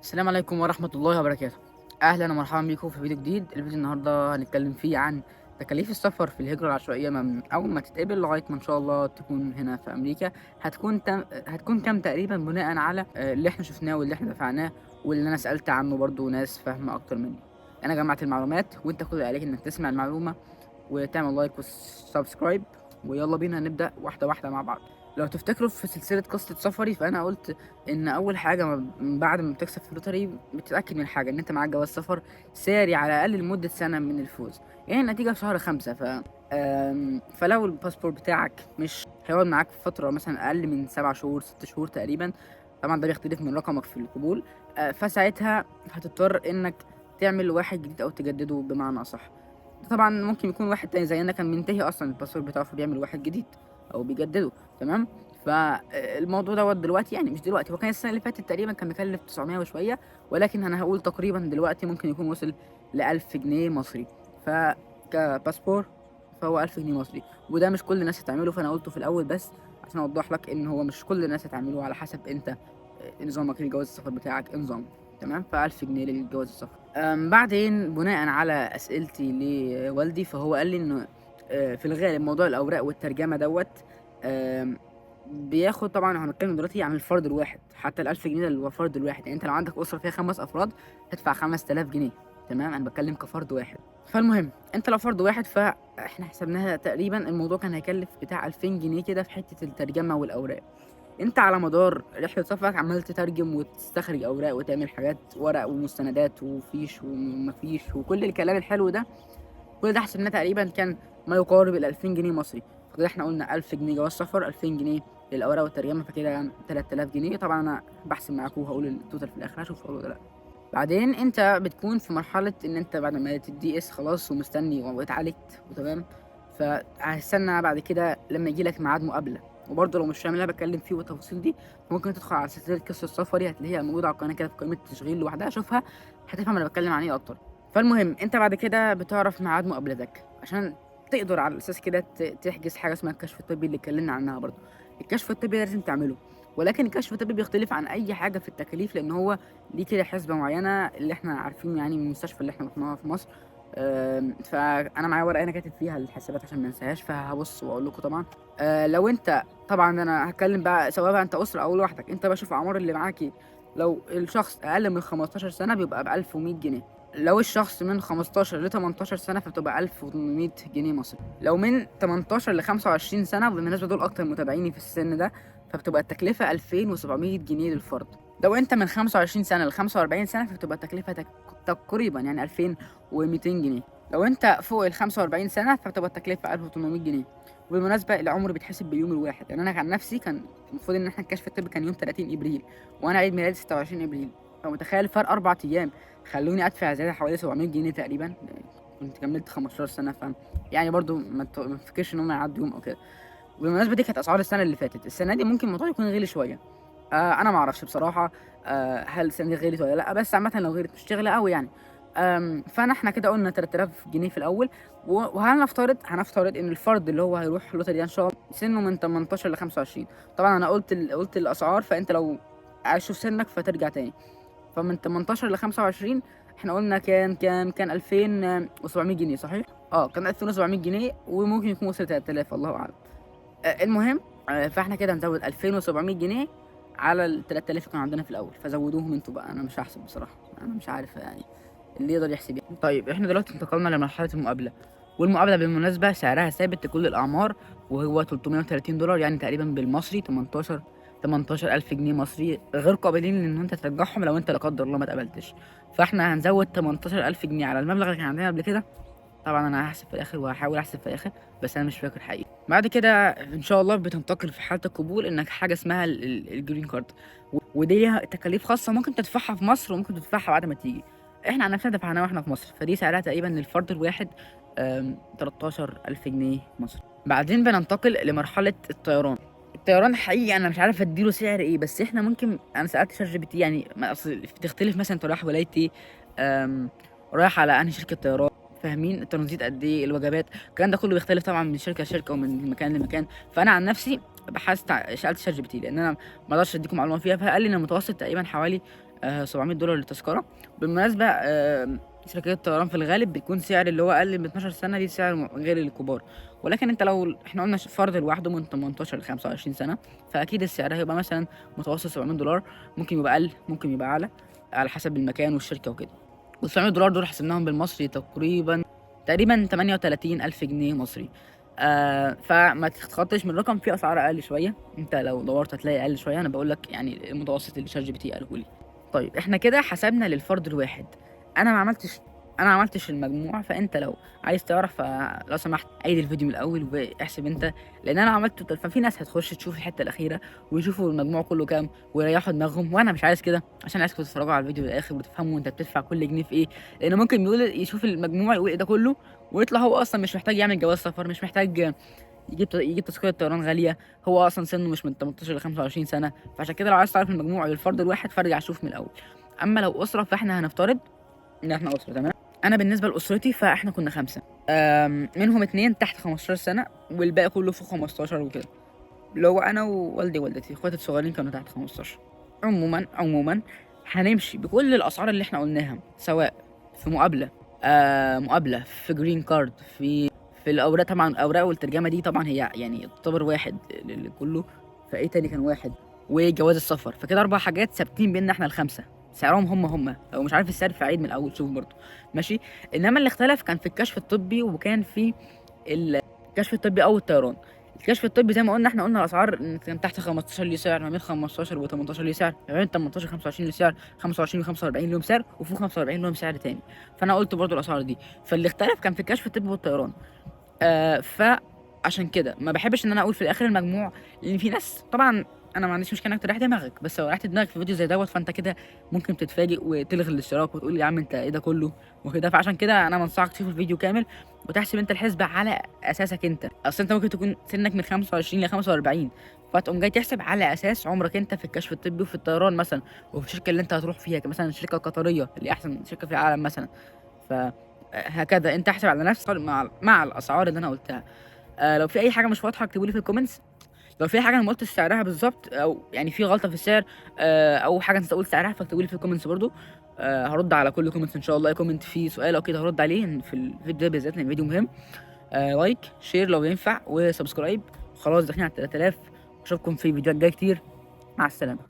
السلام عليكم ورحمة الله وبركاته. أهلا ومرحبا بكم في فيديو جديد. الفيديو النهاردة هنتكلم فيه عن تكاليف السفر في الهجرة العشوائية من أول ما تتقبل لغاية ما إن شاء الله تكون هنا في أمريكا. هتكون كام تقريبا بناء على اللي إحنا شفناه واللي إحنا دفعناه واللي أنا سألت عنه برضو ناس فاهمة أكتر مني. أنا جمعت المعلومات وأنت كل اللي عليك إنك تسمع المعلومة وتعمل لايك وسبسكرايب، ويلا بينا نبدأ واحدة واحدة مع بعض. لو تفتكروا في سلسلة قصة سفري فأنا قلت إن أول حاجة بعد ما بتكسب في اللوتري بتتأكد من حاجة إن أنت معاك جواز سفر ساري على الأقل لمدة سنة من الفوز، يعني النتيجة في شهر 5. فلو الباسبور بتاعك مش هيقعد معاك في فترة مثلا أقل من 7 شهور 6 شهور تقريبا، طبعا ده بيختلف من رقمك في القبول. فساعتها هتضطر إنك تعمل واحد جديد أو تجدده بمعنى أصح. طبعا ممكن يكون واحد تاني زينا كان منتهي اصلا الباسورد بتاعه فبيعمل واحد جديد او بيجدده. تمام. فالموضوع دوت دلوقتي، يعني مش دلوقتي، هو كان السنه اللي فاتت تقريبا كان مكلف 900 وشويه، ولكن انا هقول تقريبا دلوقتي ممكن يكون وصل ل 1000 جنيه مصري. فكباسبور فهو 1000 جنيه مصري، وده مش كل الناس هتعمله، فانا قلته في الاول بس عشان اوضح لك ان هو مش كل الناس هتعمله، على حسب انت نظامك لجواز السفر بتاعك نظام. تمام. ف1000 جنيه للجواز السفر. بعدين بناء على اسئلتي لوالدي فهو قال لي انه في الغالب موضوع الاوراق والترجمه دوت آم، بياخد. طبعا هنتكلم دلوقتي عن الفرد الواحد، حتى ال1000 جنيه ده اللي هو الفرد الواحد، يعني انت لو عندك اسره فيها 5 افراد تدفع 5000 جنيه. تمام، انا بتكلم كفرد واحد. فالمهم انت لو فرد واحد فاحنا حسبناها تقريبا الموضوع كان هيكلف بتاع 2000 جنيه كده في حته الترجمه والاوراق. انت على مدار رحله سفرك عمال تترجم وتستخرج اوراق وتعمل حاجات ورق ومستندات وفيش ومفيش وكل الكلام الحلو ده. كل ده حسبناه تقريبا كان ما يقارب ال 2000 جنيه مصري. فكده احنا قلنا 1000 جنيه جواز سفر، 2000 جنيه للاوراق والترجمه، فكده يعني 3000 جنيه. طبعا انا بحسب معاكم وهقول التوتال في الاخر، هشوف هقول ولا لا. بعدين انت بتكون في مرحله ان انت بعد ما تدي اس خلاص ومستني واتعالجت وتمام، فهستنى بعد كده لما يجي لك ميعاد مقابله. وبرضه لو مش فاهم اللي انا بتكلم فيه والتفاصيل دي ممكن تدخل على سلسله قصه سفري، هتلاقيها موجوده على القناه كده في قائمه التشغيل لوحدها، شوفها هتفهم انا بتكلم عن ايه اكتر. فالمهم انت بعد كده بتعرف ميعاد مقابلتك عشان تقدر على الاساس كده تحجز حاجه اسمها الكشف الطبي اللي اتكلمنا عنها برضه. الكشف الطبي ده لازم تعمله، ولكن الكشف الطبي بيختلف عن اي حاجه في التكاليف لان هو ليه كده حسبه معينه اللي احنا عارفينه يعني من المستشفى اللي احنا رحناها في مصر. فانا معايا ورقه انا كاتب فيها الحسابات عشان ما انساهاش، فهبص واقول لكم طبعا. لو انت طبعا انا هتكلم بقى سواء بقى انت اسره او لوحدك، انت بشوف اعمار اللي معاكي. لو الشخص اقل من 15 سنه بيبقى ب 1100 جنيه. لو الشخص من 15 ل 18 سنة فبتبقى 1800 جنيه مصري. لو من 18 ل 25 سنة، وبالمناسبة دول أكتر متابعيني في السن ده، فبتبقى التكلفة 2700 جنيه للفرد. لو أنت من 25 سنة ل 45 سنة فبتبقى التكلفة تقريبا يعني 2200 جنيه. لو أنت فوق ال 45 سنة فبتبقى التكلفة 1800 جنيه. وبالمناسبة العمر بيتحسب باليوم الواحد، يعني أنا عن نفسي كان المفروض إن احنا الكشف الطبي كان يوم 30 إبريل وأنا عيد ميلادي 26 إبريل، فمتخيل فرق 4 أيام خلوني ادفع زياده حوالي 700 جنيه تقريبا. كنت كملت 15 سنه يعني برضو ما تفكرش ان هم يعدوا يوم او كده. وبالمناسبه دي كانت اسعار السنه اللي فاتت. السنه دي ممكن الموضوع يكون غالي شويه. انا ما اعرفش بصراحه. هل السنه دي غليت ولا لا، بس عامه لو غليت مش تغلى قوي يعني. احنا كده قلنا 3000 جنيه في الاول. هنفترض ان الفرد اللي هو هيروح اللوتري ده ان شاء الله سنه من 18 ل 25. طبعا انا قلت الاسعار، فانت لو عايز تشوف سنك فترجع تاني. فمن 18 ل 25 احنا قلنا كان 2700 جنيه صحيح؟ كان 2700 جنيه وممكن يكون وصل 3000 الله اعلم. المهم فاحنا كده هنزود 2700 جنيه على ال 3000 اللي كانوا عندنا في الاول، فزودوهم انتوا بقى، انا مش هحسب بصراحه، انا مش عارف يعني اللي يقدر يحسب يعني. طيب احنا دلوقتي انتقلنا لمرحله المقابله، والمقابله بالمناسبه سعرها ثابت لكل الاعمار وهو 330 دولار، يعني تقريبا بالمصري 18000 جنيه مصري، غير قابلين ان انت ترجعهم لو انت لا قدر الله ما اتقبلتش. فاحنا هنزود 18000 جنيه على المبلغ اللي كان عندنا قبل كده. طبعا انا هحسب في الاخر وهحاول احسب في الاخر، بس انا مش فاكر حقيقي. بعد كده ان شاء الله بتنتقل في حاله القبول انك حاجه اسمها الجرين كارد، ودي ليها تكاليف خاصه ممكن تدفعها في مصر وممكن تدفعها بعد ما تيجي. احنا عن نفسنا دفعناها واحنا في مصر، فدي سعرها تقريبا للفرد الواحد 13000 جنيه مصري. بعدين بننتقل لمرحله الطيران. الطيران حقيقي انا مش عارف اديله سعر ايه، بس احنا ممكن، انا سالت شات جي بي تي يعني اصل بتختلف مثلا انت رايح ولايه ايه، رايح على انهي شركه طيران، فاهمين الترانزيت قد ايه، الوجبات، الكلام ده كله بيختلف طبعا من شركه لشركه ومن مكان لمكان. فانا عن نفسي سالت شات جي بي تي لان انا ما اقدرش اديكم معلومه فيها، فقال لي ان المتوسط تقريبا حوالي $700 للتذكرة. بالمناسبة شركات الطيران في الغالب بيكون سعر اللي هو أقل من 12 سنة دي سعر غير الكبار، ولكن أنت لو إحنا قلنا فرد لوحده من 18 ل25 سنة فأكيد السعر هيبقى مثلا متوسط $700، ممكن يبقى أقل ممكن يبقى أعلى على حسب المكان والشركة وكده. وال$700 دول حسبناهم بالمصري تقريبا 38,000 جنيه مصري. فما تتخطش من الرقم، في اسعار اقل شويه، انت لو دورت هتلاقي اقل شويه، انا بقول لك يعني المتوسط اللي ChatGPT قاله لي. طيب احنا كده حسبنا للفرد الواحد. انا ما عملتش انا ما عملتش المجموع، فانت لو عايز تعرف لو سمحت عيد الفيديو من الاول واحسب انت، لان انا عملته. ففي ناس هتخش تشوف الحته الاخيره ويشوفوا المجموع كله كام ويريحوا دماغهم، وانا مش عايز كده، عشان عايزكم تتفرجوا على الفيديو للاخر وتفهموا انت بتدفع كل جنيه في ايه. لان ممكن يشوف المجموع يقول ايه ده كله، ويطلع هو اصلا مش محتاج يعمل جواز سفر، مش محتاج يجيب تذكرة طيران غالية، هو أصلا سنه مش من 18 ل25 سنة. فعشان كده لو عايز تعرف المجموع للفرد الواحد فارجع شوف من الأول. أما لو أسرة فإحنا هنفترض إن إحنا أسرة، تمام. أنا بالنسبة لأسرتي فإحنا كنا 5، منهم 2 تحت 15 سنة والباقي كله فوق 15 وكده، اللي هو أنا ووالدي ووالدتي، إخواتي الصغيرين كانوا تحت 15. عموما هنمشي بكل الأسعار اللي إحنا قلناها، سواء في مقابلة في جرين كارد، في الاوراق. طبعا الاوراق والترجمه دي طبعا هي يعني تعتبر واحد لكله. فايه تاني كان واحد، وجواز السفر. فكده 4 حاجات ثابتين بيننا احنا ال5، سعرهم هم. لو مش عارف السعر فعيد من الاول شوف برضه، ماشي. انما اللي اختلف كان في الكشف الطبي، وكان في الكشف الطبي او الطيران. الكشف الطبي زي ما قلنا، احنا قلنا الاسعار إن كان تحت 15 ليه سعر، ما بين 15 و18 ليه سعر، ما بين 18 و25 ليه سعر، 25 و45 لهم سعر، وفوق 45 لهم سعر تاني. فانا قلت برضو الاسعار دي. فاللي اختلف كان في الكشف الطبي والطيران. فعشان كده ما بحبش ان انا اقول في الاخر المجموع، لان في ناس طبعا، انا ما عنديش مشكله انك تريح دماغك، بس لو ريحت دماغك في فيديو زي دوت فانت كده ممكن تتفاجئ وتلغي الاشتراك وتقول يا عم انت ايه ده كله وكده. فعشان كده انا بنصحك تشوف الفيديو كامل وتحسب انت الحسبه على اساسك انت. اصل انت ممكن تكون سنك من 25 ل 45، فتقوم جاي تحسب على اساس عمرك انت في الكشف الطبي وفي الطيران مثلا، وفي الشركه اللي انت هتروح فيها مثلا الشركه القطريه اللي احسن شركه في العالم مثلا. هكذا انت احسب على نفسك مع الاسعار اللي انا قلتها. لو في اي حاجه مش واضحه اكتبوا لي في الكومنتس. لو في حاجه انا ما قلتش سعرها بالظبط، او يعني في غلطه في السعر، او حاجه انت قلت سعرها، فاكتبوا لي في الكومنتس برضو. هرد على كل كومنت ان شاء الله. اي كومنت فيه سؤال او كده هرد عليه في الفيديو ده بالذات لان الفيديو مهم. لايك شير لو ينفع وسبسكرايب. خلاص داخلين على 3000. اشوفكم في فيديوهات جايه كتير. مع السلامه.